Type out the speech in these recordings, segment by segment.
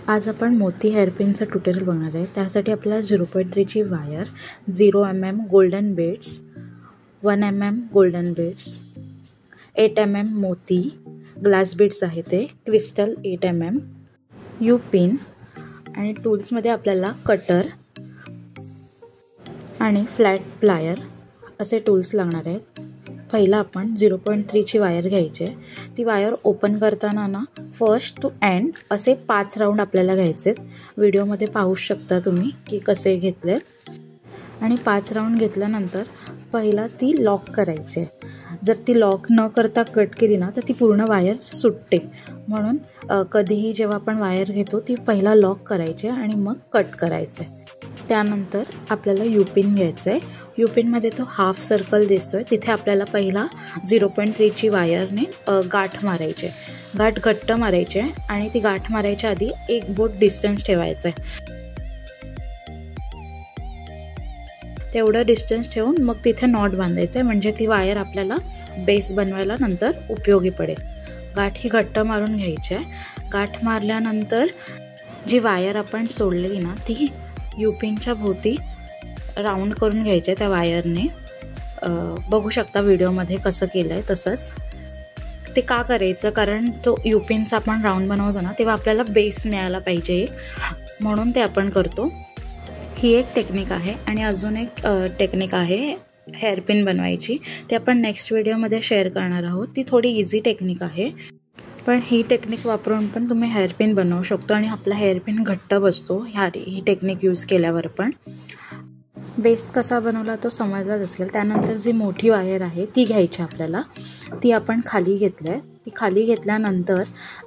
आज आपण मोती हेअरपिनचं ट्युटोरियल बघणार आहे। त्यासाठी आपल्याला 0.3ची wire, 0 mm golden beads, 1 mm golden beads, 8 mm मोती, ग्लास बीड्स आहे ते, क्रिस्टल 8 mm, यू पिन आणि टूल्समध्ये आपल्याला कटर आणि फ्लॅट प्लायर असे टूल्स लागणार आहेत। पहिला आपण 0.3ची वायर घ्यायची आहे। ती वायर ओपन करताना ना फर्स्ट टू एंड असे 5 राऊंड आपल्याला घ्यायचे। व्हिडिओमध्ये पाहू शकता तुम्ही की कसे घेतले। आणि 5 राऊंड घेतल्यानंतर पहिला ती लॉक करायची। जर ती लॉक न करता कट केली ना तर ती पूर्ण वायर सुटते। म्हणून कधीही जेव्हा आपण वायर घेतो ती पहिला लॉक करायची आणि मग कट करायचे। त्यानंतर आपल्याला यू पिन घ्यायचं आहे। यू पिनमध्ये तो हाफ सर्कल दिसतोय, तिथे आपल्याला पहिला 0.3ची वायरने गाठ मारायची। गाठ घट्ट मारायची आणि ती गाठ मारायच्या आधी 1 बोट डिस्टन्स ठेवायचं आहे। तेवढं डिस्टन्स ठेवून मग तिथे नॉट बांधायचं आहे, म्हणजे ती वायर आपल्याला बेस बनवायला नंतर उपयोगी पडेल। गाठ ही घट्ट मारून घ्यायची आहे। गाठ मारल्यानंतर जी वायर आपण सोडलेली ना ती यू पिनच्या भोवती राऊंड करून घ्यायचे त्या वायरने। बघू शकता व्हिडिओमध्ये कसं केलं आहे तसंच। ते का करायचं, कारण तो यू पिनचा आपण राऊंड बनवतो ना तेव्हा आपल्याला बेस मिळायला पाहिजे, म्हणून ते आपण करतो। ही एक टेक्निक आहे आणि अजून एक टेक्निक आहे हेअरपिन बनवायची, ते आपण नेक्स्ट व्हिडिओमध्ये शेअर करणार आहोत। ती थोडी इझी टेक्निक आहे, पण ही टेक्निक वापरून पण तुम्ही हेअरपिन बनवू शकतो आणि आपला हेअरपिन घट्ट बसतो ही टेक्निक यूज केल्यावर। पण बेस कसा बनवला तो समजलाच असेल। त्यानंतर जी मोठी वायर आहे ती घ्यायची आपल्याला। ती आपण खाली घेतली आहे। ती खाली घेतल्यानंतर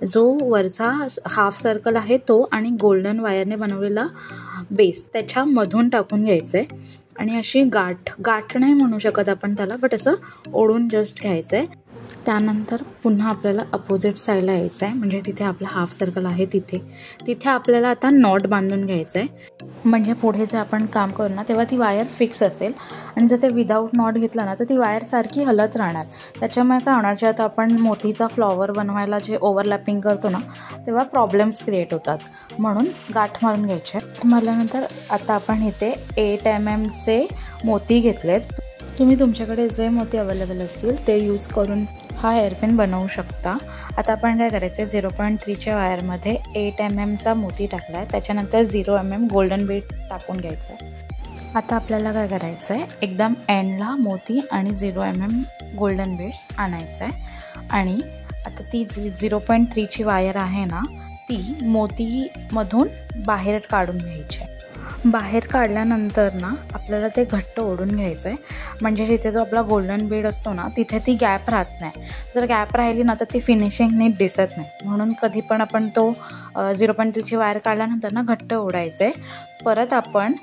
जो वरचा हाफ सर्कल आहे तो आणि गोल्डन वायरने बनवलेला बेस त्याच्यामधून टाकून घ्यायचं आहे आणि अशी गाठ नाही म्हणू शकत आपण त्याला, बट असं ओढून जस्ट घ्यायचं आहे। त्यानंतर पुन्हा आपल्याला अपोजिट साईडला यायचं आहे, म्हणजे तिथे आपला हाफ सर्कल आहे तिथे आपल्याला आता नॉट बांधून घ्यायचं आहे, म्हणजे पुढे जे आपण काम करू ना तेव्हा ती वायर फिक्स असेल। आणि जर ते विदाऊट नॉट घेतला ना तर ती वायर सारखी हलत राहणार। त्याच्यामुळे काय होणार, जेव्हा आपण मोतीचा फ्लॉवर बनवायला जे ओव्हरलॅपिंग करतो ना तेव्हा प्रॉब्लेम्स क्रिएट होतात। म्हणून गाठ मारून घ्यायचे। मारल्यानंतर आता आपण इथे 8 mmचे मोती घेतलेत। तुम्ही तुमच्याकडे जे मोती अवेलेबल असतील ते यूज करून हा हेअरपिन बनवू शकता। आता आपण काय करायचं आहे, 0.3च्या वायरमध्ये 8 mmचा मोती टाकला आहे, त्याच्यानंतर 0 mm गोल्डन बीड टाकून घ्यायचं आहे। आता आपल्याला काय करायचं आहे, एकदम एंडला मोती आणि 0 mm गोल्डन बीड्स आणायचं आहे। आणि आता ती 0.3ची वायर आहे ना ती मोतीमधून बाहेर काढून घ्यायची आहे। बाहेर काढल्यानंतर ना आपल्याला ते घट्ट ओढून घ्यायचं आहे, म्हणजे जिथे जो आपला गोल्डन बीड असतो ना तिथे ती गॅप राहत नाही। जर गॅप राहिली ना तर ती फिनिशिंग नीट दिसत नाही। म्हणून कधी पण आपण तो 0.3ची वायर काढल्यानंतर ना घट्ट ओढायचं आहे। परत आपण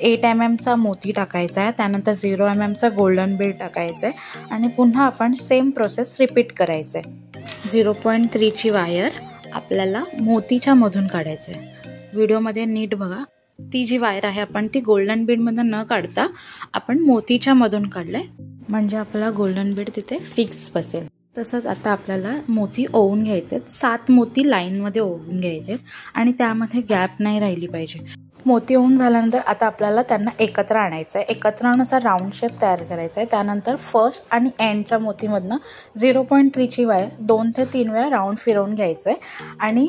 8 mmचा मोती टाकायचा आहे, त्यानंतर 0 mmचा गोल्डन बीड टाकायचं आहे आणि पुन्हा आपण सेम प्रोसेस रिपीट करायचं आहे। 0.3ची वायर आपल्याला मोतीच्या मधून काढायचं आहे। व्हिडिओमध्ये नीट बघा, ती जी वायर आहे आपण ती गोल्डन बीडमधून न काढता आपण मोतीच्या मधून काढलंय, म्हणजे आपल्याला गोल्डन बीड तिथे फिक्स बसेल। तसंच आता आपल्याला मोती ओवून घ्यायचे, 7 मोती लाईनमध्ये ओवून घ्यायचे आणि त्यामध्ये गॅप नाही राहिली पाहिजे। मोती ओवून झाल्यानंतर आता आपल्याला त्यांना एकत्र आणायचं आहे। एकत्र आणून असा राऊंड शेप तयार करायचा आहे। त्यानंतर फर्स्ट आणि एंडच्या मोतीमधनं 0.3ची वायर 2 ते 3 वेळा राऊंड फिरवून घ्यायचं आहे आणि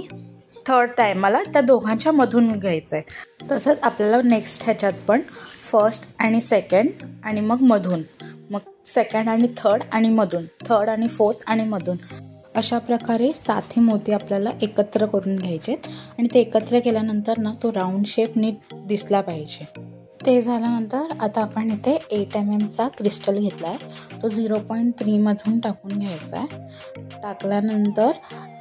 थर्ड टायमाला त्या दोघांच्या मधून घ्यायचं आहे। तसंच आपल्याला नेक्स्ट ह्याच्यात पण फर्स्ट आणि सेकंड आणि मग मधून, मग सेकंड आणि थर्ड आणि मधून, थर्ड आणि फोर्थ आणि मधून, अशा प्रकारे 7 मोती आपल्याला एकत्र करून घ्यायचे आणि ते एकत्र केल्यानंतर ना तो राऊंड शेप नीट दिसला पाहिजे। ते झाल्यानंतर आता आपण इथे 8 mmचा क्रिस्टल घेतला आहे, तो 0.3मधून टाकून घ्यायचा आहे। टाकल्यानंतर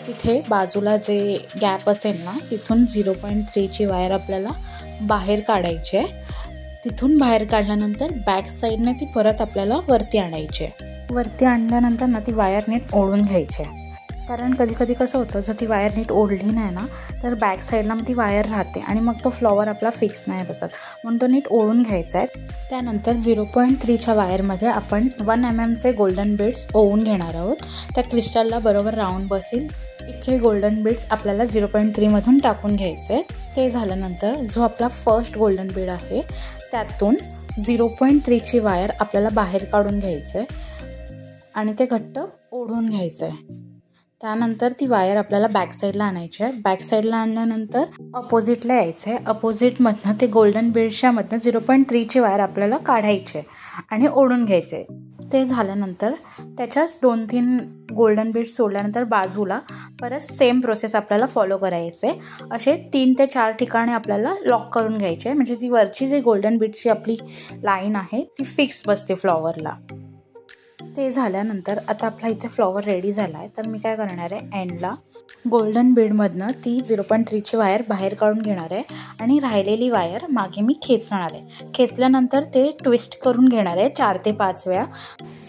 तिथे बाजूला जे गॅप असेल ना तिथून 0.3ची वायर आपल्याला बाहेर काढायची आहे। तिथून बाहेर काढल्यानंतर बॅक साईडने ती परत आपल्याला वरती आणायची आहे। वरती आणल्यानंतर ना ती वायर नीट ओढून घ्यायची आहे। कारण कधी कधी कसं होतं, जर ती वायर नीट ओढली नाही ना तर बॅक साईडला मग ती वायर राहते आणि मग तो फ्लॉवर आपला फिक्स नाही बसत, म्हणून तो नीट ओढून घ्यायचा आहे. त्यानंतर 0.3च्या वायरमध्ये आपण 1 mmचे गोल्डन बीड्स ओवून घेणार आहोत. त्या क्रिस्टलला बरोबर राऊंड बसेल इतके गोल्डन बीड्स आपल्याला 0.3मधून टाकून घ्यायचे. ते झाल्यानंतर जो आपला फर्स्ट गोल्डन बीड आहे त्यातून 0.3ची वायर आपल्याला बाहेर काढून घ्यायचं आहे आणि ते घट्ट ओढून घ्यायचं आहे. त्यानंतर ती वायर आपल्याला बॅक साईडला आणायची आहे. बॅक साईडला आणल्यानंतर अपोजिटला यायचं आहे. अपोजिटमधनं ते गोल्डन बीडच्यामधनं 0.3ची वायर आपल्याला काढायची आहे आणि ओढून घ्यायचे आहे. ते झाल्यानंतर त्याच्याच 2-3 गोल्डन बीड्स सोडल्यानंतर बाजूला परत सेम प्रोसेस आपल्याला फॉलो करायचं आहे. असे 3 ते 4 ठिकाणी आपल्याला लॉक करून घ्यायचे आहे, म्हणजे ती वरची जी गोल्डन बीडची आपली लाईन आहे ती फिक्स बसते फ्लॉवरला. ते झाल्यानंतर आता आपला इथे फ्लॉवर रेडी झाला आहे. तर मी काय करणार आहे, एंडला गोल्डन बीडमधनं ती 0.3ची वायर बाहेर काढून घेणार आहे आणि राहिलेली वायर मागे मी खेचणार आहे. खेचल्यानंतर ते ट्विस्ट करून घेणार आहे 4 ते 5 वेळा.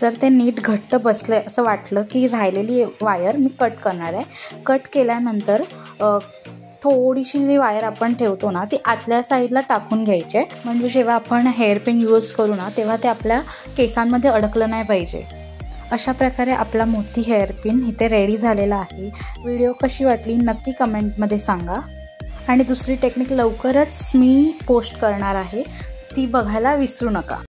जर ते नीट घट्ट बसलं असं वाटलं की राहिलेली वायर मी कट करणार आहे. कट केल्यानंतर थोडीशी जी वायर आपण ठेवतो ना ती आतल्या साईडला टाकून घ्यायची आहे, म्हणजे जेव्हा आपण हेअरपिन यूज करू ना तेव्हा ते आपल्या केसांमध्ये अडकलं नाही पाहिजे. अशा प्रकारे आपला मोती हेअरपिन इथे रेडी झालेला आहे. व्हिडिओ कशी वाटली नक्की कमेंटमध्ये सांगा. आणि दुसरी टेक्निक लवकरच मी पोस्ट करणार आहे, ती बघायला विसरू नका.